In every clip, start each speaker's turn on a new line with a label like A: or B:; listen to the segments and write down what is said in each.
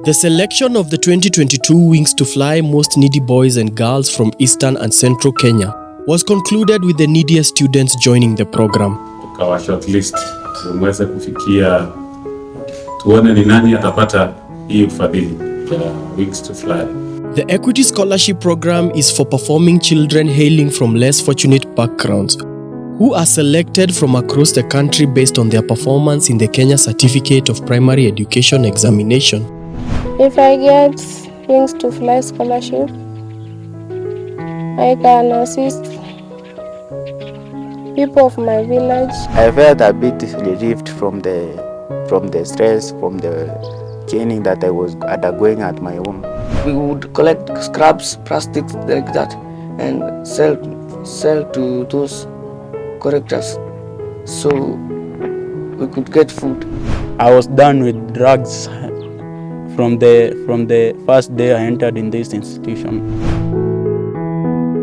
A: The selection of the 2022 Wings to Fly Most Needy Boys and Girls from Eastern and Central Kenya was concluded with the neediest students joining the program.
B: Tukawa shortlist, tumeweza kufikia tuone ni nani atapata hii ufadhili ya Wings to Fly.
A: The Equity Scholarship Program is for performing children hailing from less fortunate backgrounds who are selected from across the country based on their performance in the Kenya Certificate of Primary Education examination.
C: If I get Wings to Fly scholarship, I can assist people of my village.
D: I felt a bit relieved from the stress, from the training that I was undergoing at my home.
E: We would collect scraps, plastics like that, and sell to those collectors, so we could get food.
F: I was done with drugs from the first day I entered in this institution.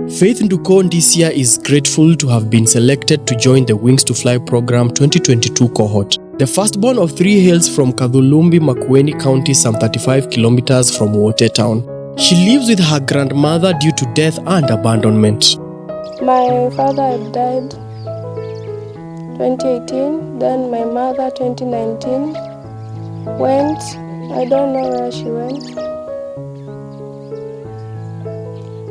A: Faith Nduko Ndisia is grateful to have been selected to join the Wings to Fly program 2022 cohort. The firstborn of 3 hails from Kadhulumbi, Makueni County, some 35 kilometers from Wote town. She lives with her grandmother due to death and abandonment.
C: My father had died 2018, then my mother 2019 went. I don't know where she went.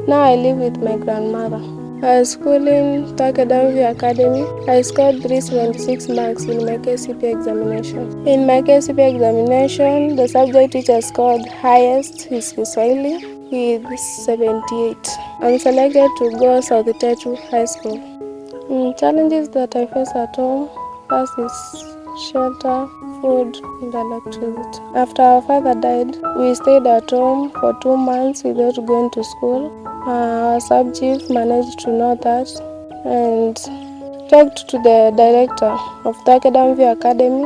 C: Now I live with my grandmother. I was schooling Takadamvi Academy. I scored 376 marks in my KCP examination. In my KCP examination, the subject which I scored highest is Kiswahili with 78. I'm selected to go South Tetu High School. Challenges that I face at home, first is shelter, food, and electricity. After our father died, we stayed at home for 2 months without going to school. Our sub-chief managed to know that and talked to the director of Takadamvi Academy,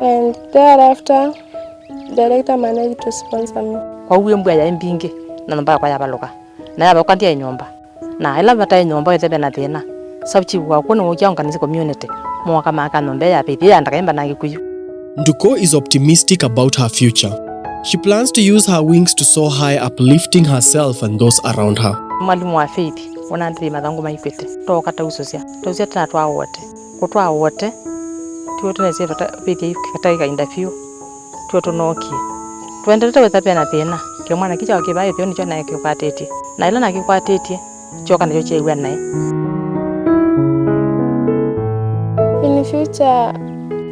C: and thereafter, the director managed to sponsor me.
G: Kwa huyo mbwa ya mbinge na namba kwa yabaloka na yabakandia inyomba na ila bata inyomba yete na tena sub-chief wa kuno ukianga community mwaka maka nombe ya pidi andakaimba na gikuyu.
A: Nduko is optimistic about her future. She plans to use her wings to soar high, uplifting herself and those around her.
G: Mwalimu wa Faith onandiri mathangu maipete toka tausosia tena twa wote tuo tunese pidi kataika interview tuo tunoki tuendelete wetha na tena ke mwana kicha kibaye pio nicho na kikwatete na ila na kikwatete choka na choche iwe nae.
C: In future,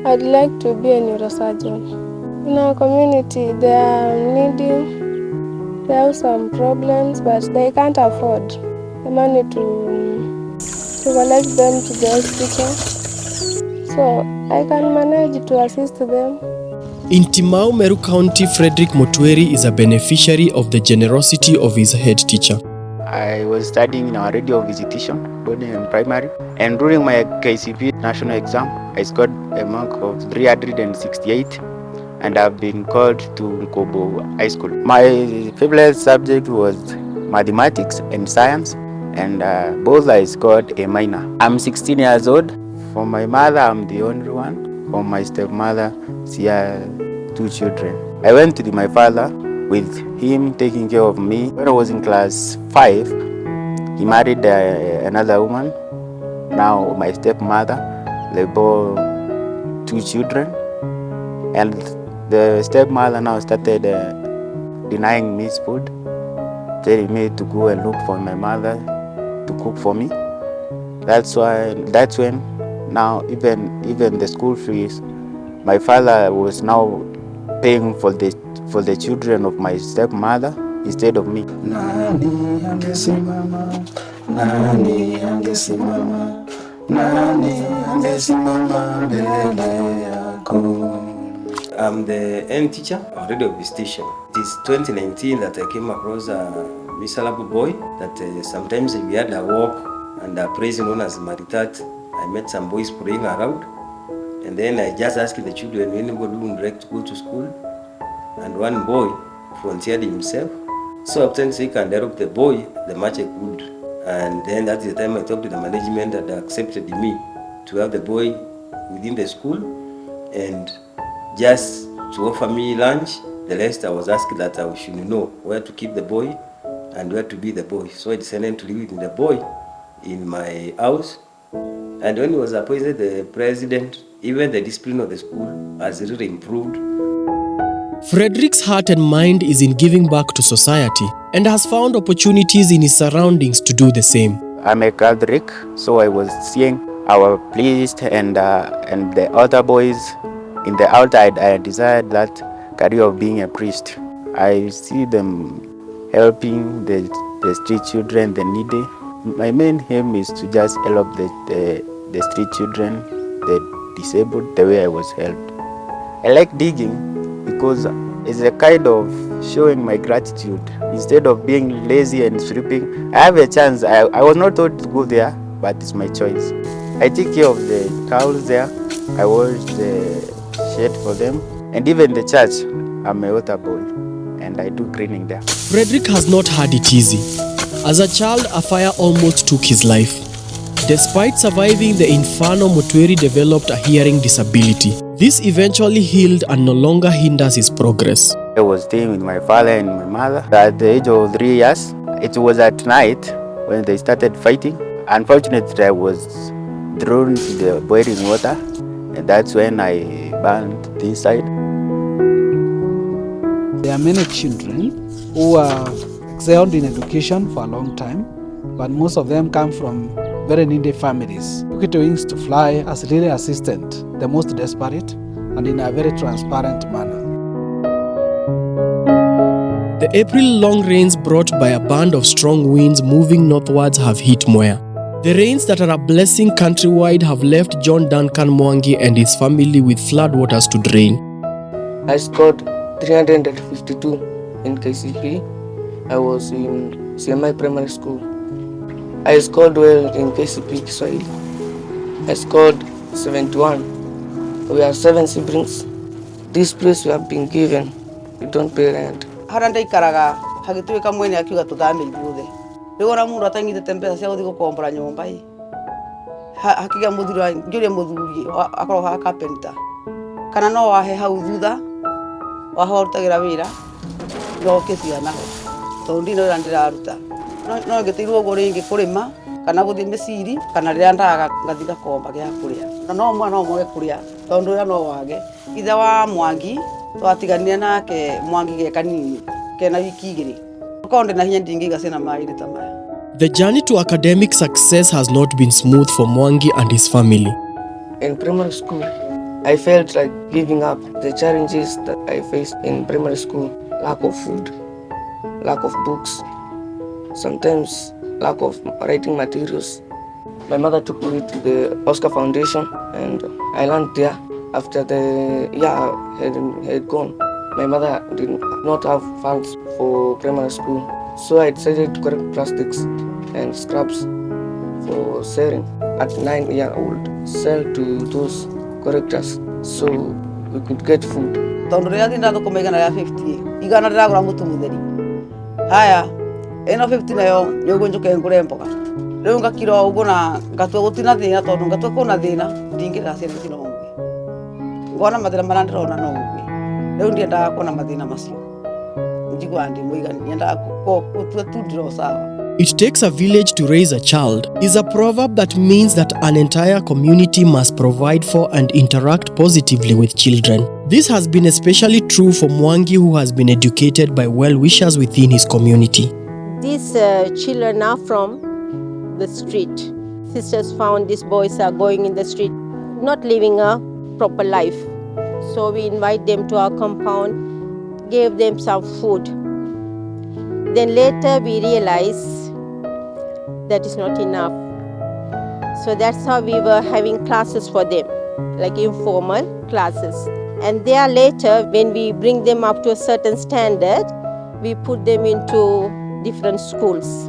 C: I'd like to be a neurosurgeon. In our community, they are needy. They have some problems, but they can't afford the money to collect them to the hospital. So I can manage to assist them.
A: In Timau, Meru County, Frederick Motweri is a beneficiary of the generosity of his head teacher.
D: I was studying in our radio visitation, both in primary, and during my KCP national exam, I scored a mark of 368, and I've been called to Nkobo High School. My favorite subject was mathematics and science, and both I scored a minor. I'm 16 years old. For my mother, I'm the only one. For my stepmother, she has 2 children. I went to my father with him taking care of me. When I was in class 5, he married another woman. Now my stepmother, they bore 2 children, and the stepmother now started denying me food, telling me to go and look for my mother to cook for me. That's when now even the school fees, my father was now paying for the children of my stepmother instead of me.
H: Nani angesimama, nani angesimama, nani angesimama mbele yako.
I: I'm the end teacher of radio visitation. It is 2019 that I came across a miserable boy that sometimes we had a walk and a praise known as Maritat. I met some boys praying around, and then I just asked the children anybody who would like to go to school, and one boy volunteered himself. So after he can direct the boy the much I could, and then that's the time I talked to the management that accepted me to have the boy within the school and just to offer me lunch The rest I was asked that I should know where to keep the boy and where to be the boy. So I decided to live with the boy in my house. And when he was appointed the president, even the discipline of the school has really improved.
A: Frederick's heart and mind is in giving back to society and has found opportunities in his surroundings to do the same.
D: I'm a Catholic, so I was seeing our priest and the other boys in the altar. I desired that career of being a priest. I see them helping the street children, the needy. My main aim is to just help the street children, the disabled, the way I was helped. I like digging because it's a kind of showing my gratitude. Instead of being lazy and sweeping, I have a chance. I was not told to go there, but it's my choice. I take care of the cows there. I wash the shed for them. And even the church, I'm a water boy and I do cleaning there.
A: Frederick has not had it easy. As a child, a fire almost took his life. Despite surviving the inferno, Mutweri developed a hearing disability. This eventually healed and no longer hinders his progress.
D: I was staying with my father and my mother at the age of 3 years. It was at night when they started fighting. Unfortunately, I was thrown to the boiling water, and that's when I burned the inside.
J: There are many children who are excelled in education for a long time, but most of them come from very needy families. Wings to Fly has really assisted the most desperate and in a very transparent manner.
A: The April long rains brought by a band of strong winds moving northwards have hit Mwea. The rains that are a blessing countrywide have left John Duncan Mwangi and his family with floodwaters to drain.
E: I scored 352 in KCP. I was in CMI primary school. I scored well in KCP Kiswahili. I scored 71. We are 7 siblings. This place we have been given, we don't pay rent.
K: Haranda ikaraga hagituika mwene akiuga tuthame ithuothe riu ona mundu atanyitete mbeca cia guthii gukombora nyumba hakiga muthuri njuria muthuri akorwo ha carpenter kana no wahe hau thutha wahorutagira wira no kiciana tondu ndino ira ndiraruta no ngitirwo uguo ringi kurima kana guthii miciri kana riria ndaga ngathii gakomba gia kuria no mwana umwe kuria tondu ira no wage ithe wa Mwangi twatiganire nake Mwangi ge kanini kena wiki igiri konde na hinya ndingiga sina mairi ta maya.
A: The journey to academic success has not been smooth for Mwangi and his family.
E: In primary school, I felt like giving up. The challenges that I faced in primary school, lack of food, lack of books, sometimes lack of writing materials. My mother took me to the Oscar Foundation and I learned there. After the year had gone, my mother did not have funds for primary school. So I decided to collect plastics and scraps for selling at 9 years old. Sell to those collectors so we could get food.
K: Tondu ria thinda thukuma igana ria 50 igana ndiragura mutu mutheri haya eno 50 nayo nyogo njuke ngure mboga riu ngakira uguo na ngatua gutina thina tondu ngatua kuna thina ndingira cia thina ngwe ngona mathina maria ndirona no ngwe riu ndiendaga kuona mathina macio njigua ndi muigani ndiendaga gutua tu ndiro sawa.
A: It takes a village to raise a child is a proverb that means that an entire community must provide for and interact positively with children. This has been especially true for Mwangi, who has been educated by well-wishers within his community.
L: These children are from the street. Sisters found these boys are going in the street, not living a proper life. So we invite them to our compound, gave them some food. Then later we realized that is not enough. So that's how we were having classes for them, like informal classes. And there later, when we bring them up to a certain standard, we put them into different schools.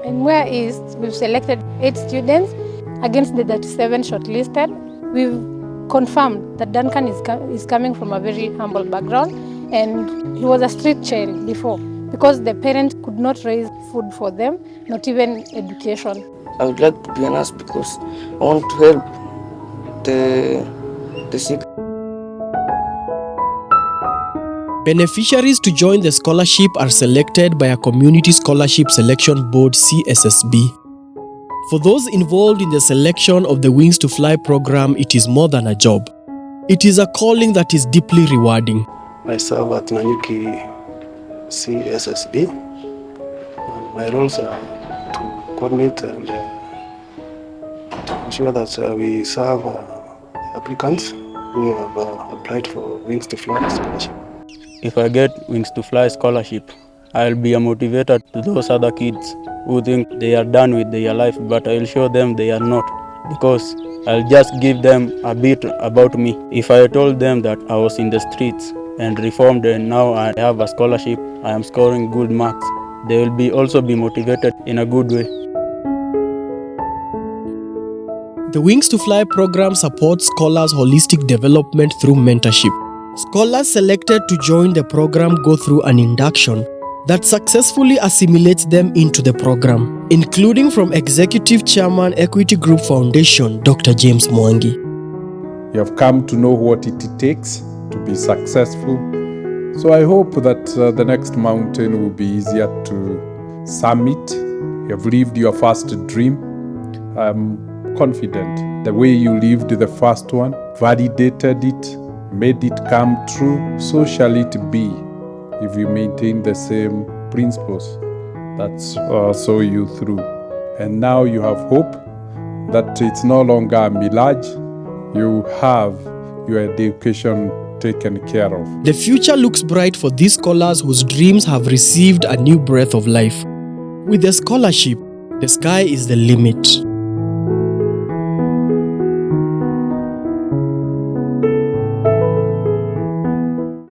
C: In Mwea East, we've selected 8 students against the 37 shortlisted. We've confirmed that Duncan is coming from a very humble background and he was a street child before because the parents could not raise food for them, not even education.
E: I would like to be a nurse because I want to help the sick.
A: Beneficiaries to join the scholarship are selected by a Community Scholarship Selection Board (CSSB). For those involved in the selection of the Wings to Fly program, it is more than a job. It is a calling that is deeply rewarding.
H: I serve at Nanyuki CSSB. My roles are to coordinate and to ensure that we serve applicants who have applied for Wings to Fly scholarship.
F: If I get Wings to Fly scholarship, I'll be a motivator to those other kids who think they are done with their life, but I'll show them they are not, because I'll just give them a bit about me. If I told them that I was in the streets and reformed and now I have a scholarship, I am scoring good marks, they will also be motivated in a good way.
A: The Wings to Fly program supports scholars' holistic development through mentorship. Scholars selected to join the program go through an induction that successfully assimilates them into the program, including from Executive Chairman, Equity Group Foundation, Dr. James Mwangi.
M: You have come to know what it takes to be successful. So I hope that the next mountain will be easier to summit. You have lived your first dream. I'm confident the way you lived the first one, validated it, made it come true, so shall it be if you maintain the same principles that saw you through. And now you have hope that it's no longer a mirage. You have your education taken care of.
A: The future looks bright for these scholars whose dreams have received a new breath of life. With the scholarship, the sky is the limit.